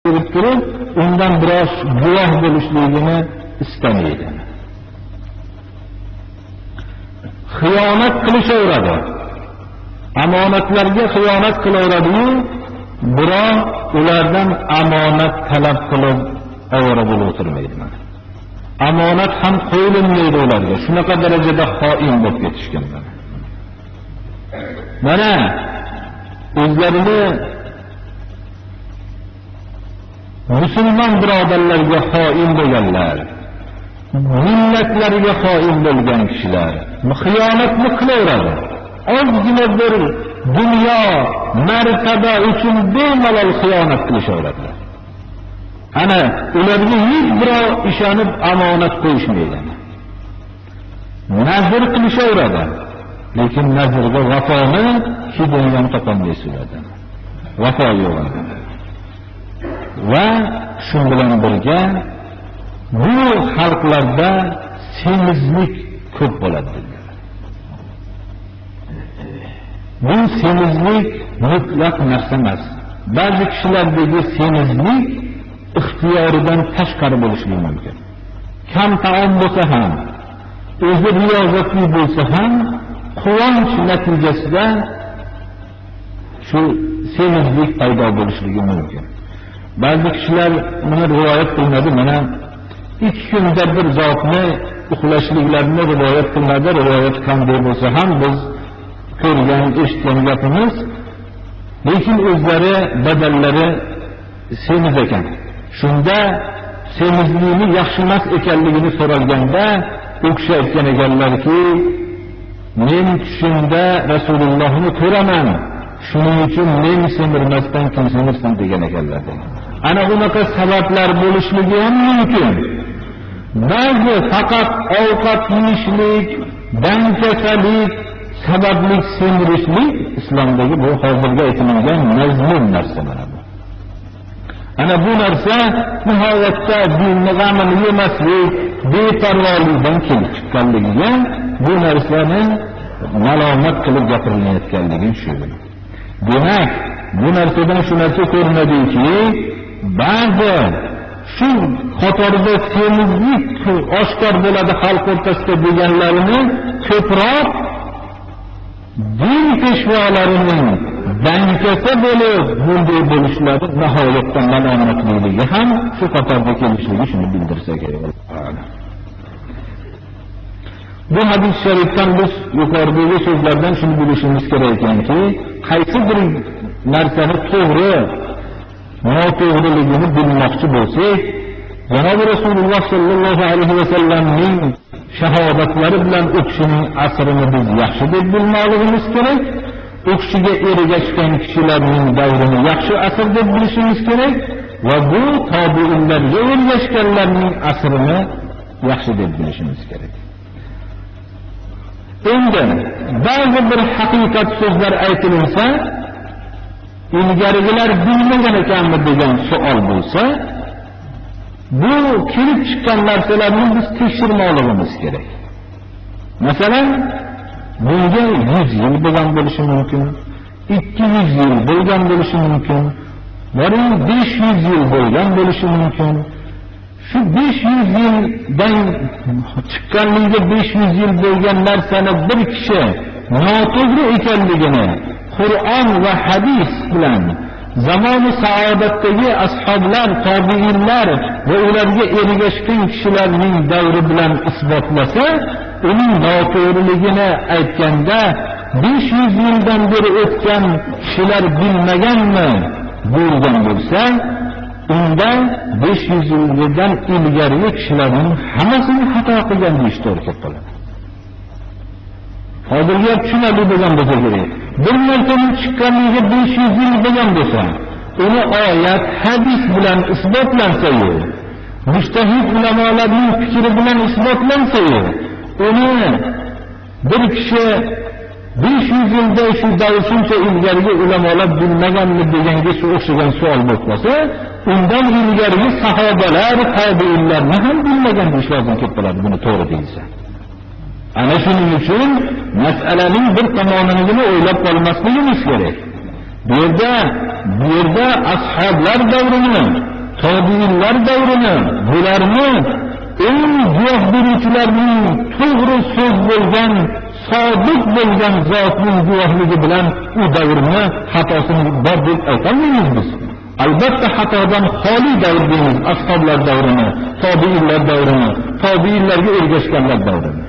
turib, undan biroz guvoh bo'lishligini istamaydi. Xiyonat qilishaveradi. Amonatlarga xiyonat qilaveradi-yu, biroq ulardan amonat talab qilib ovora bo'lib o'tirmaydi. Amonat ham qo'yilmaydi ularga. Shunaqa darajada xoin bo'lib ketishganlar. Mana o'zlarini musulmon birodarlarga xoin bo'lganlar, millatlariga xoin bo'lgan kishilar xiyonatni qilaveradi. Ozgina bir dunyo martaba uchun bemalol xiyonat qilishaveradilar. Ana ularga hech birov ishonib amonat qo'yishmaydi. Nazr qilishaveradi, lekin nazrga vafoni hidayam topolmaysiz. Vafo yo'q. Va shu bilan birga bu xalqlarda semizlik ko'p bo'ladi. Bu semizlik mutlaq narsa emas. Ba'zi kishilardagi semizlik ixtiyoridan tashqari bo'lishi mumkin. Kam taom bo'lsa ham, o'zi riyozatli bo'lsa ham, quvonch natijasida shu semizlik paydo bo'lishligi mumkin. Ba'zi kishilar buni rivoyat qiladi, mana 2 kunda bir zotni uxlashliklarini rivoyat qiladi. Rivoyat qanday bo'lsa ham biz ko'rgan, eshitgan gapimiz, lekin o'zlari badallari semiz ekan. Shunda semizlikni yaxshi emas ekanligini so'ralganda u kishi aytgan ekanlarki, men tushimda Rasulullohni ko'raman, shuning uchun men semirmasdan kim semirsin degan ekanlar. Ana unaqa sabablar bo'lishligi ham mumkin. Ba'zi faqat ovqat yeyishlik, dankasalik sababli semirishlik islomdagi bu hozirga aytilgan mazmun narsa mana bu. Ana bu narsa nihoyatda dinni g'amini yemaslik, beparvolikdan kelib chiqqanligiga bu narsani malomat qilib gapirilayotganligi shu. Demak, bu narsadan shu narsa ko'rinadiki, ba'zi shu qatorda semizlik oshkor bo'ladi xalq o'rtasida deganlarini ko'proq din peshvolarining dankasa bo'lib bunday bo'lishlari nihoyatda malomatliligi ham shu qatorda kelishligi shuni bildirsa kerak. Bu hadis sharifdan biz yuqoridagi so'zlardan shuni bilishimiz kerak ekanki, qaysi bir narsani to'g'ri, noto'g'riligini bilmoqchi bo'lsak, Janob Rasululloh sallallohu alayhi va sallamning shahodatlari bilan o'qishining asrini biz yaxshi deb bilmoqligimiz kerak. O'qishiga ergashgan kishilarning davrini yaxshi asr deb bilishimiz kerak va bu tobiinlarga ergashganlarning asrini yaxshi deb bilishimiz kerak. Endi ba'zi bir haqiqat so'zlar aytilsa, ilgarigilar bilmagan ekanmi degan savol bo'lsa, bu kelib chiqqan narsalarni biz tekshirmoqligimiz kerak. Masalan, bunga 100 yil bo'lgan bo'lishi mumkin, 200 yil bo'lgan bo'lishi mumkin, 500 yil bo'lgan bo'lishi mumkin. Shu 500 yildan chiqqanligiga 500 yil bo'lgan narsani bir kishi noto'g'ri ekanligini Qur'on va hadis bilan zamoni saodatdagi ashoblar, tobiinlar va ularga ergashgan kishilarning davri bilan isbotlasa, uning noto'g'riligini aytganda 500 yildan beri o'tgan kishilar bilmaganmi bo'lgan bo'lsa, unda 500 yildan ilgarigi kishilarning hammasini xato qilgan deyish to'g'ri kelib qoladi. Hozirga tushunarli bo'lgan bo'lsa kerak. Bir narsaning chiqqanligiga 500 yil bo'lgan bo'lsa, uni oyat, hadis bilan isbotlansa-yu, mujtahid ulamolarning fikri bilan isbotlansa-yu, uni bir kishi 500 yilda shu davr shuncha ilgarigi ulamolar bilmaganmi deganga shu o'xshagan savol bo'lib qolsa, undan ilgarigi sahobalar, tobiinlarni ham bilmagan deyish lozim kelib qoladi, buni to'g'ri deyilsa. Ana shuning uchun masalaning bir tomonini o'ylab qolmasligimiz kerak. Bu yerda ashablar davrini, tobiinlar davrini, bularni eng guvoh beruvchilarning to'g'ri so'z bo'lgan, sodiq bo'lgan zotning guvohligi bilan u davrni xatosini bor deb aytolmaymiz biz. Albatta xatodan xoli davr deymiz, ashablar davrini, tobiinlar davrini, tobiinlarga ergashganlar davrini.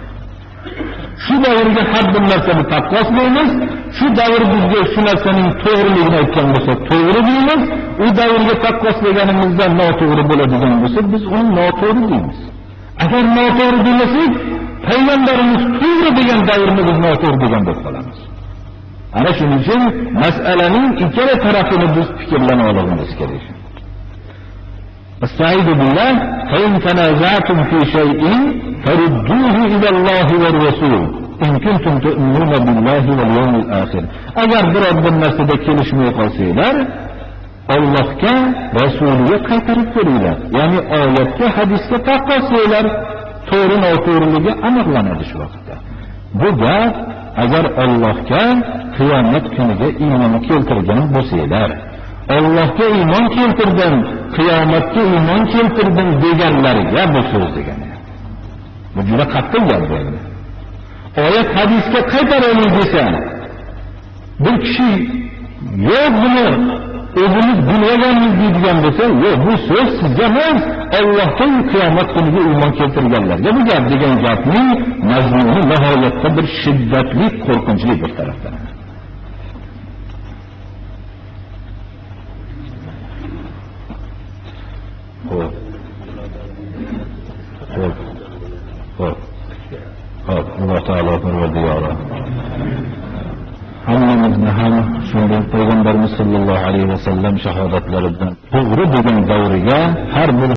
Shu davrga har bir narsani taqqoslaymiz, shu davr bizga shu narsaning to'g'riligini aytgan bo'lsa, to'g'ri deymiz, u davrga taqqoslaganimizda noto'g'ri bo'ladigan bo'lsa, biz uni noto'g'ri deymiz. Agar noto'g'ri demasak, payg'ambarimiz to'g'ri degan davrni biz noto'g'ri degan deb qolamiz. Ana shuning uchun masalaning ikkala tarafini biz fikrlana olishimiz kerak. Estaizu billah, fa in tanaza'tum fi shay'in farudduhu ila Allohi va rasul. In kuntum tu'minuna billahi wal yawmil akhir. Agar biror bir narsada kelishmay qolsanglar, Allohga, Rasuliga qaytarib beringlar. Ya'ni oyatga, hadisga taqqoslanglar, to'g'ri noto'g'riligi aniqlanadi shu vaqtda. Bu gap agar Allohga qiyomat kuniga iymon keltirgan bo'lsanglar, Allohga iymon keltirdim, qiyomatga iymon keltirdim deganlarga bu so'z degani. Bu juda qattiq gap bo'ldi. Oyat hadisga qaytaraylik desa, bir kishi yo'q buni o'zimiz bilmaganmiz deydigan bo'lsa, yo'q bu so'z sizga emas, Allohga qiyomat kuniga iymon keltirganlarga bu gap degan gapning mazmuni nihoyatda bir shiddatli, qo'rqinchli bir tarafdan. Alloh taolo Parvardigori hammamizni ham shunday payg'ambarimiz sollallohu alayhi vasallam shahodatlaridan to'g'ri degan davriga har bir